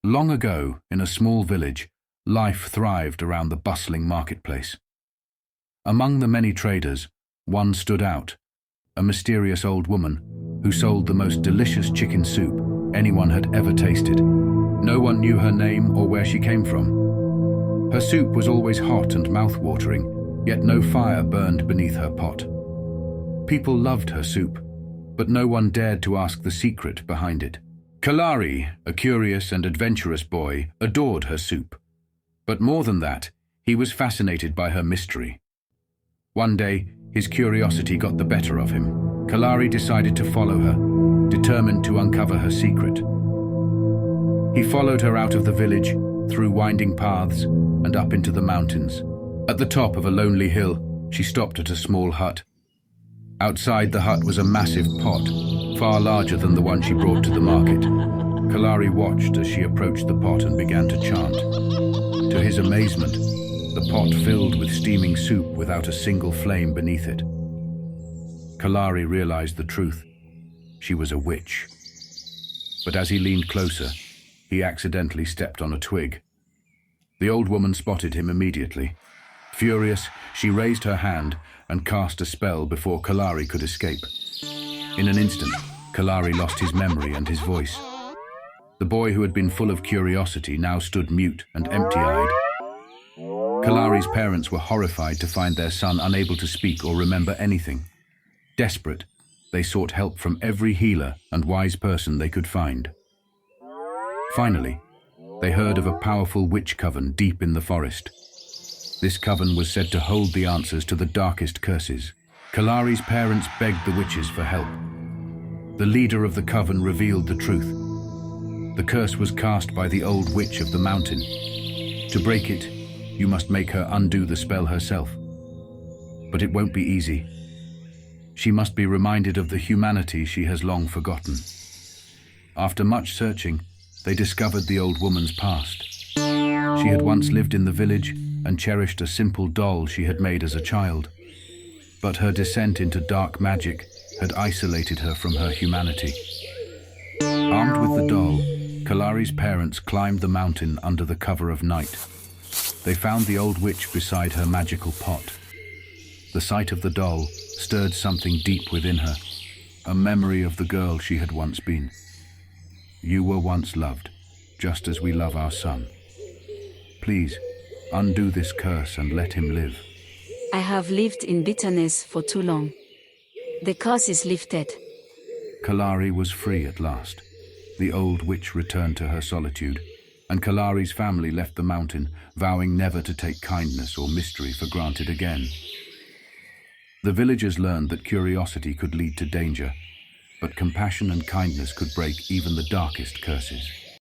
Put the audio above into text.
Long ago, in a small village, life thrived around the bustling marketplace. Among the many traders, one stood out, a mysterious old woman who sold the most delicious chicken soup anyone had ever tasted. No one knew her name or where she came from. Her soup was always hot and mouth-watering, yet no fire burned beneath her pot. People loved her soup, but no one dared to ask the secret behind it. Kalari, a curious and adventurous boy, adored her soup. But more than that, he was fascinated by her mystery. One day, his curiosity got the better of him. Kalari decided to follow her, determined to uncover her secret. He followed her out of the village, through winding paths, and up into the mountains. At the top of a lonely hill, she stopped at a small hut. Outside the hut was a massive pot, far larger than the one she brought to the market. Kalari watched as she approached the pot and began to chant. To his amazement, the pot filled with steaming soup without a single flame beneath it. Kalari realized the truth. She was a witch. But as he leaned closer, he accidentally stepped on a twig. The old woman spotted him immediately. Furious, she raised her hand and cast a spell before Kalari could escape. In an instant, Kalari lost his memory and his voice. The boy who had been full of curiosity now stood mute and empty-eyed. Kalari's parents were horrified to find their son unable to speak or remember anything. Desperate, they sought help from every healer and wise person they could find. Finally, they heard of a powerful witch coven deep in the forest. This coven was said to hold the answers to the darkest curses. Kalari's parents begged the witches for help. The leader of the coven revealed the truth. The curse was cast by the old witch of the mountain. To break it, you must make her undo the spell herself. But it won't be easy. She must be reminded of the humanity she has long forgotten. After much searching, they discovered the old woman's past. She had once lived in the village and cherished a simple doll she had made as a child. But her descent into dark magic had isolated her from her humanity. Armed with the doll, Kalari's parents climbed the mountain under the cover of night. They found the old witch beside her magical pot. The sight of the doll stirred something deep within her, a memory of the girl she had once been. You were once loved, just as we love our son. Please, undo this curse and let him live. I have lived in bitterness for too long. The curse is lifted. Kalari was free at last. The old witch returned to her solitude, and Kalari's family left the mountain, vowing never to take kindness or mystery for granted again. The villagers learned that curiosity could lead to danger, but compassion and kindness could break even the darkest curses.